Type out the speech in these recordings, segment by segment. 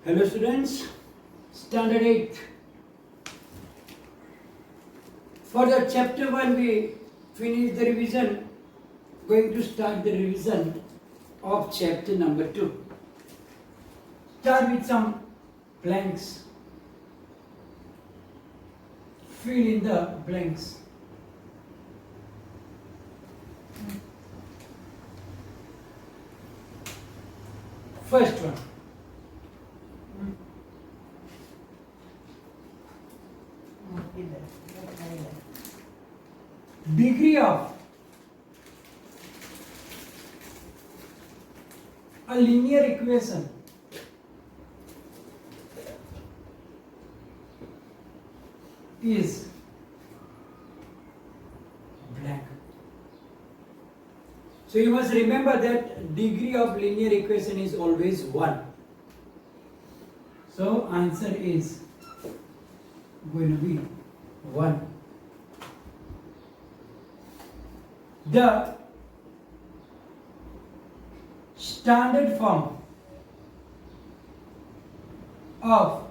Hello students, standard 8. For the chapter 1 we finished the revision, going to start the revision of chapter number 2. Start with some blanks. Fill in the blanks. First one. Degree of a linear equation is blank. So you must remember that degree of linear equation is always 1. So answer is going to be 1. The standard form of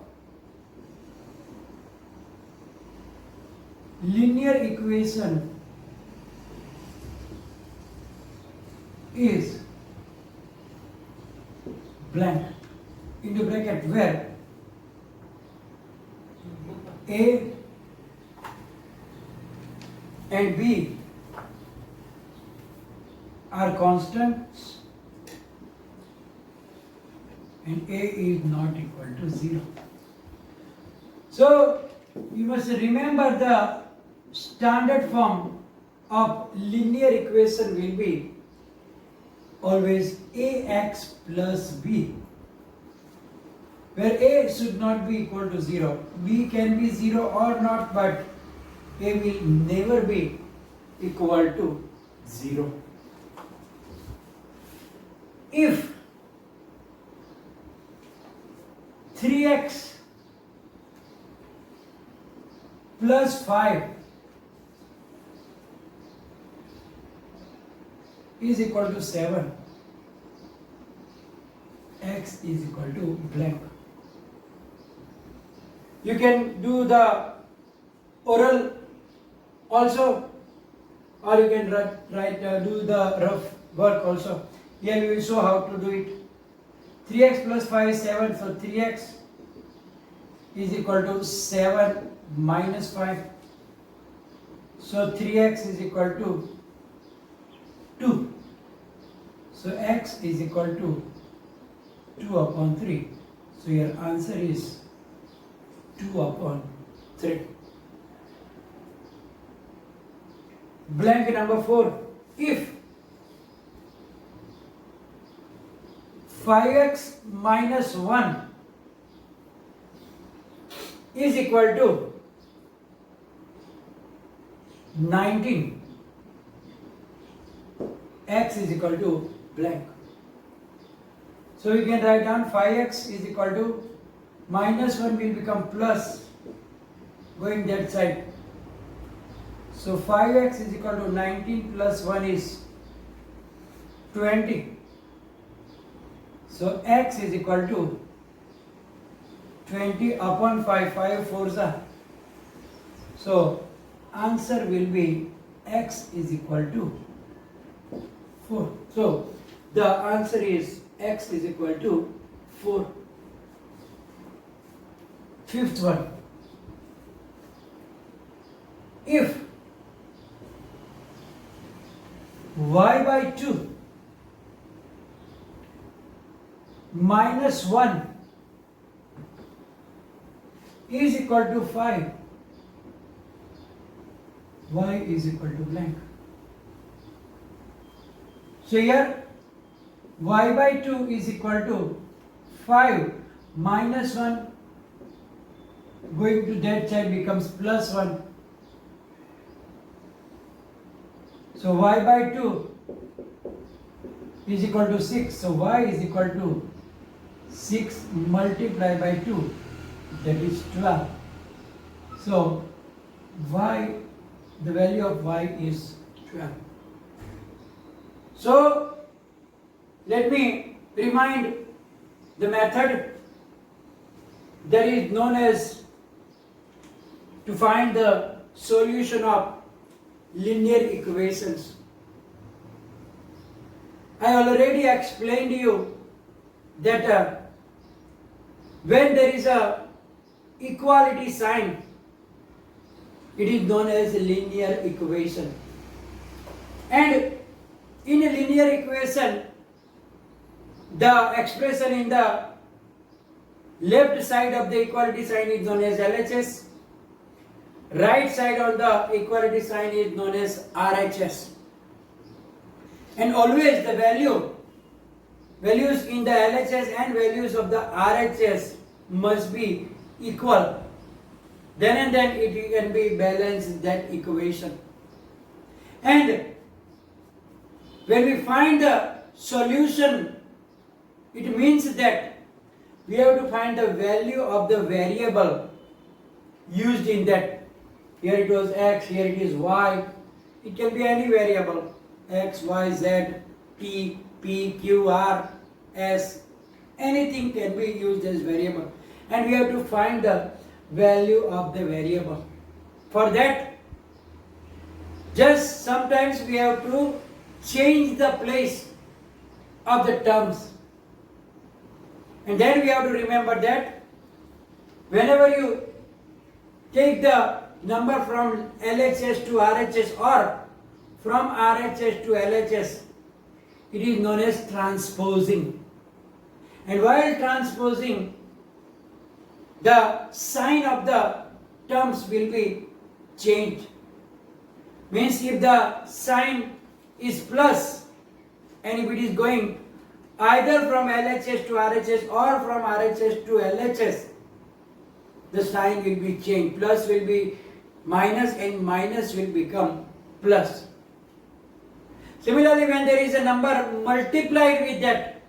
linear equation is blank into bracket where A and B are constants and A is not equal to 0. So you must remember the standard form of linear equation will be always AX plus B, where A should not be equal to 0. B can be 0 or not, but A will never be equal to 0. If 3x plus 5 is equal to 7, x is equal to blank. You can do the oral also, or you can do the rough work also. Here we will show how to do it. 3x plus 5 is 7, so 3x is equal to 7 minus 5. So 3x is equal to 2. So x is equal to 2 upon 3. So your answer is 2 upon 3. Blank number 4. If 5x minus 1 is equal to 19, x is equal to blank. So we can write down 5x is equal to minus 1 will become plus going that side. So 5x is equal to 19 plus 1 is 20. So x is equal to 20 upon 5, 5 4s are. So answer will be x is equal to 4. So the answer is x is equal to 4. Fifth one. If y by 2 minus 1 is equal to 5, y is equal to blank. So here y by 2 is equal to 5 minus 1 going to that side becomes plus 1. So y by 2 is equal to 6. So y is equal to 6 multiplied by 2, that is 12. So y, the value of y is 12. So let me remind the method. that is known as to find the solution of linear equations. I already explained to you that when there is a equality sign, it is known as a linear equation. And in a linear equation, the expression in the left side of the equality sign is known as LHS. Right side on the equality sign is known as RHS. And always the values in the LHS and values of the RHS must be equal. Then and then it can be balanced, that equation. And when we find the solution, it means that we have to find the value of the variable used in that. Here it was x, here it is y. It can be any variable, x, y, z, t, p, q, r, s. Anything can be used as variable. And we have to find the value of the variable. For that, just sometimes we have to change the place of the terms. And then we have to remember that whenever you take the number from LHS to RHS or from RHS to LHS, it is known as transposing. And while transposing, the sign of the terms will be changed. Means if the sign is plus and if it is going either from LHS to RHS or from RHS to LHS, the sign will be changed. Plus will be minus and minus will become plus. Similarly, when there is a number multiplied with that,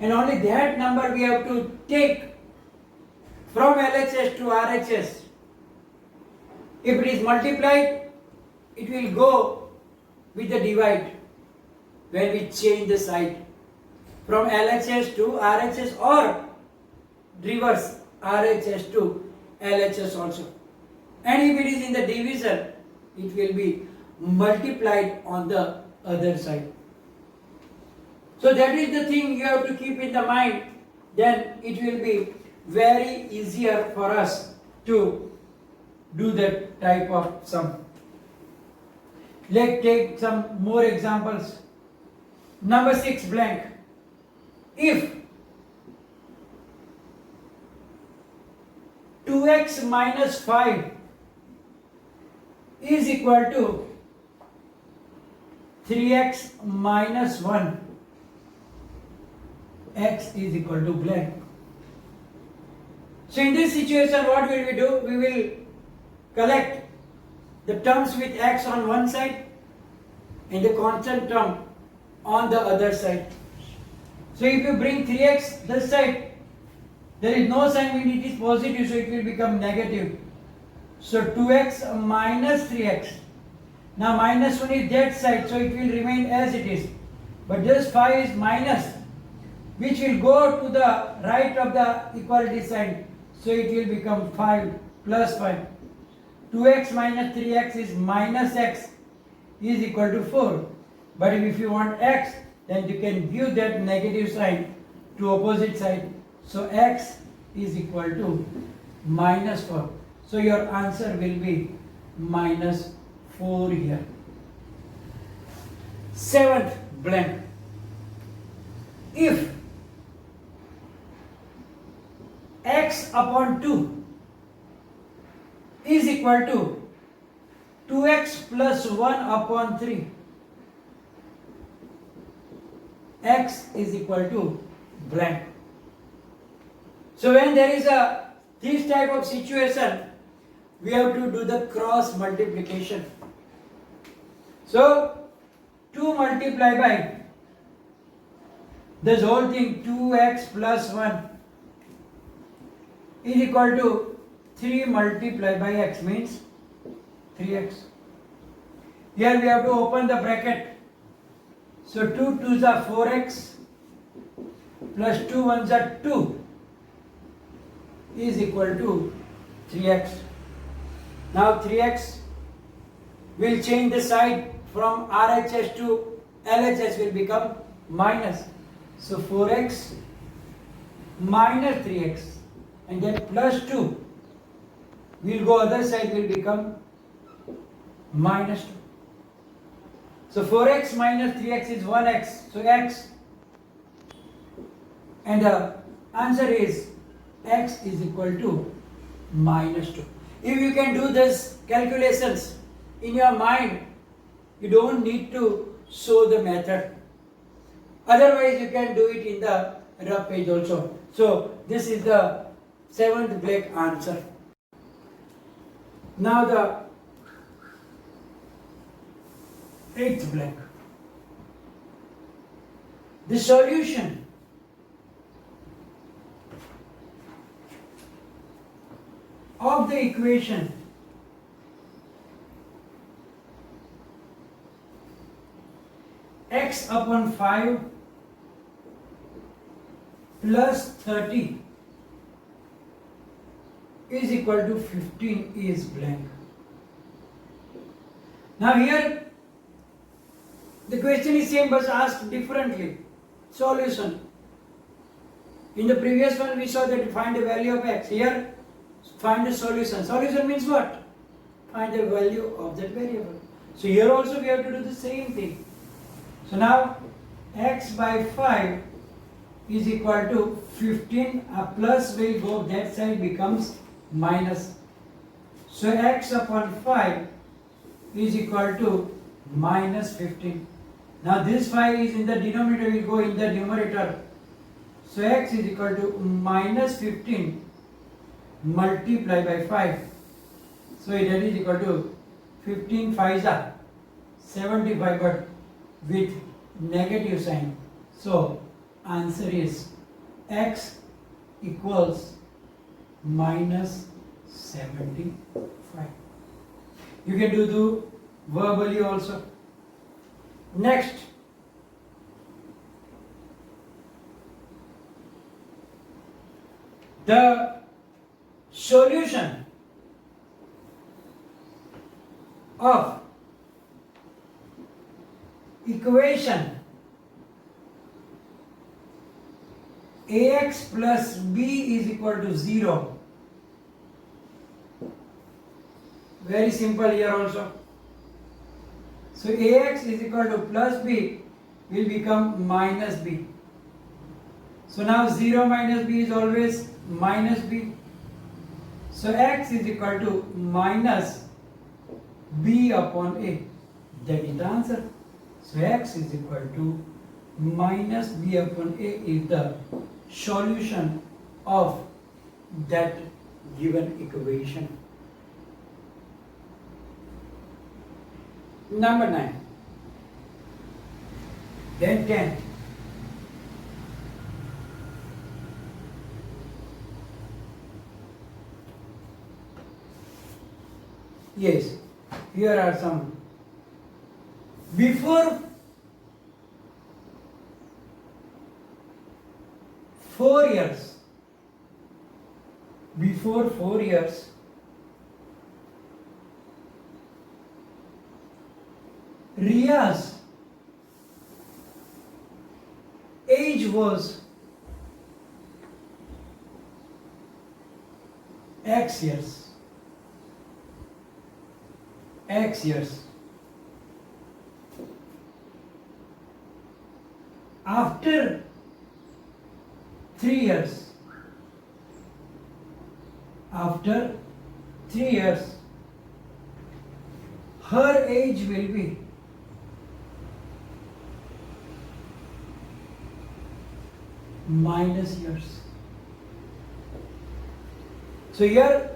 and only that number we have to take from LHS to RHS. If it is multiplied, it will go with the divide when we change the sign from LHS to RHS or reverse RHS to LHS also. And if it is in the division, it will be multiplied on the other side. So that is the thing you have to keep in the mind. Then it will be very easier for us to do that type of sum. Let's take some more examples. Number 6 blank. If 2x minus 5 is equal to 3x minus 1, x is equal to blank. So in this situation, what will we do? We will collect the terms with x on one side and the constant term on the other side. So if you bring 3x this side, there is no sign when it is positive, so it will become negative. So 2x minus 3x. Now minus 1 is that side, so it will remain as it is. But this 5 is minus, which will go to the right of the equality sign. So it will become 5 plus 5. 2x minus 3x is minus x is equal to 4. But if you want x, then you can give that negative sign to opposite side. So x is equal to minus 4. So your answer will be minus 4 here. 7th blank. If x upon 2 is equal to 2x plus 1 upon 3, x is equal to blank. So when there is this type of situation, we have to do the cross multiplication. So 2 multiplied by this whole thing, 2x plus 1 is equal to 3 multiplied by x, means 3x. Here we have to open the bracket. So 2 2s are 4x plus 2 1s are 2. is equal to 3x. Now 3x will change the side from RHS to LHS, will become minus. So 4x minus 3x, and then plus 2 will go other side, will become minus 2. So 4x minus 3x is 1x, so x, and the answer is x is equal to minus 2. If you can do this calculations in your mind, you don't need to show the method. Otherwise you can do it in the rough page also. So this is the 7th black answer. Now the 8th blank. The solution of the equation x upon 5 plus 30 is equal to 15 is blank. Now here the question is same but asked differently. Solution. In the previous one we saw that find the value of x. Here find the solution. Solution means what? Find the value of that variable. So here also we have to do the same thing. So now x by 5 is equal to 15. A plus will go that side, becomes minus. So x upon 5 is equal to minus 15. Now this 5 is in the denominator, will go in the numerator. So x is equal to minus 15 multiplied by 5. So that is equal to 15 5s are 75, but with negative sign. So answer is x equals minus 75. You can do verbally also. Next, the solution of equation ax plus b is equal to 0. Very simple here also. So ax is equal to plus b will become minus b. So now 0 minus b is always minus b. So x is equal to minus b upon a. That is the answer. So x is equal to minus b upon a is the solution of that given equation. Number 9. Then 10. Yes, here are some. Before 4 years, Ria's age was X years. After 3 years, her age will be minus years. So here,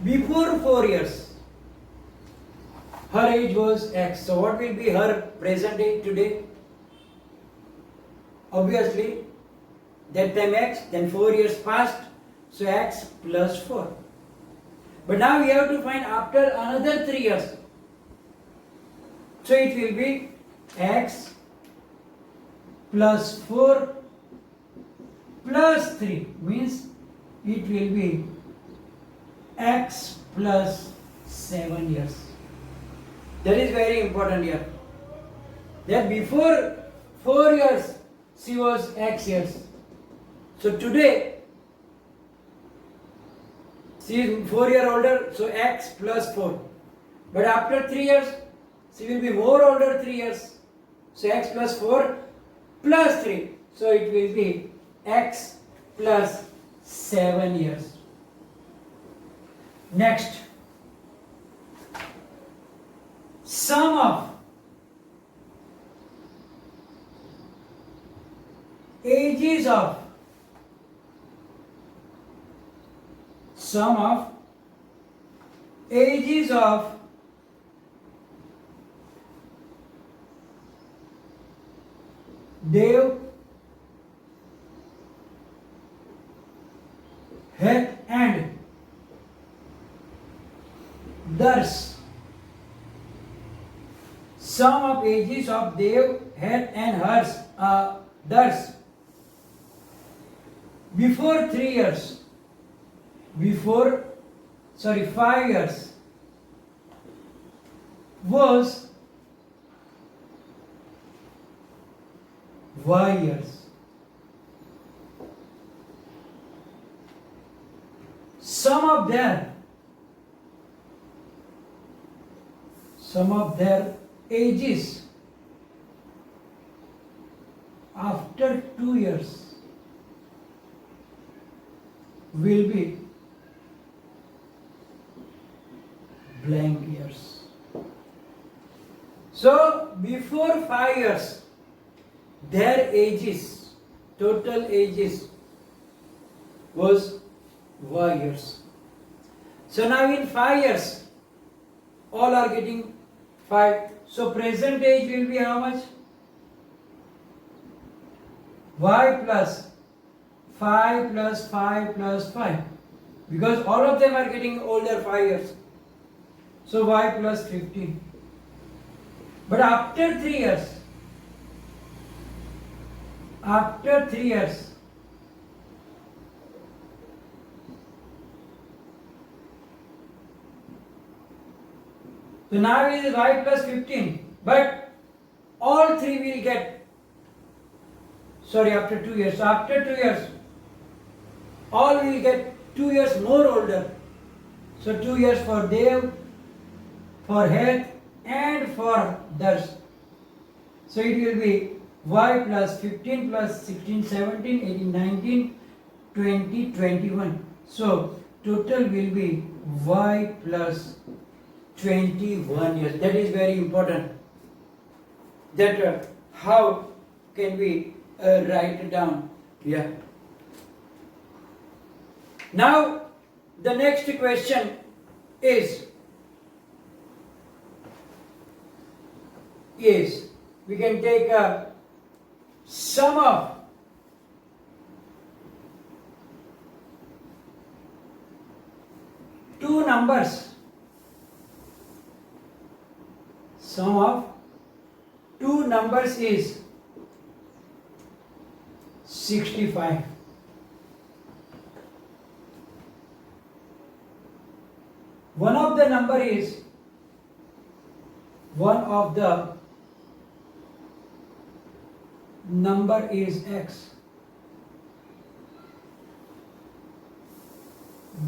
before 4 years, her age was X. So what will be her present age today? Obviously, that time X, then 4 years passed, so X plus 4. But now we have to find after another 3 years. So it will be X plus 4 plus 3 means it will be x plus 7 years. That is very important here. That before 4 years she was x years. So today she is 4 years older, so x plus 4. But after 3 years she will be more older 3 years. So x plus 4 plus 3. So it will be x plus 7 years. Next, sum of ages of Dev, Heth and Dars. Sum of ages of Dev, Heth and Dars before 3 years, 5 years was Y years. Sum of their ages after 2 years will be blank years. So before 5 years their ages, total ages was Y years. So now in 5 years all are getting 5. So present age will be how much? Y plus 5 plus 5 plus 5, because all of them are getting older 5 years. So Y plus 15. But after 3 years, so now it is Y plus 15, but all three will get, after 2 years. So after 2 years, all will get 2 years more older. So 2 years for Dev, for Heth and for Dars. So it will be Y plus 15 plus 16, 17, 18, 19, 20, 21. So total will be Y plus 21 years. That is very important. That how can we write it down here? Now the next question is we can take a sum of two numbers. Sum of two numbers is 65. One of the number is x.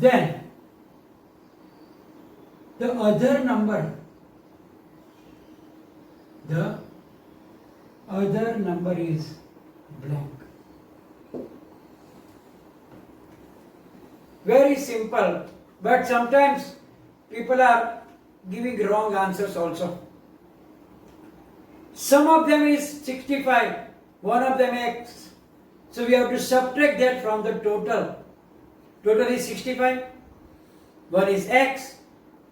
Then the other number is blank. Very simple, but sometimes people are giving wrong answers also. Some of them is 65, one of them x. So we have to subtract that from the total. Total is 65, one is x.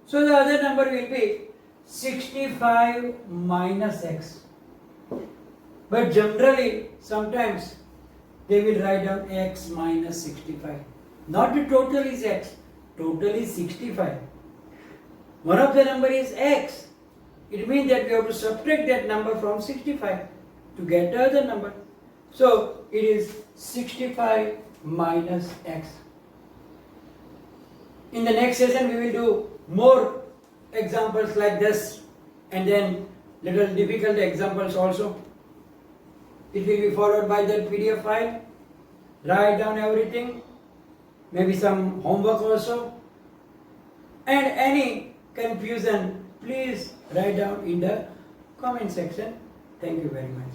So the other number will be 65 minus x. But generally, sometimes they will write down x minus 65. Not the total is x, total is 65. One of the number is x. It means that we have to subtract that number from 65 to get the other number. So it is 65 minus x. In the next session we will do more examples like this, and then little difficult examples also. It will be followed by the PDF file. Write down everything, maybe some homework also, and any confusion please write down in the comment section. Thank you very much.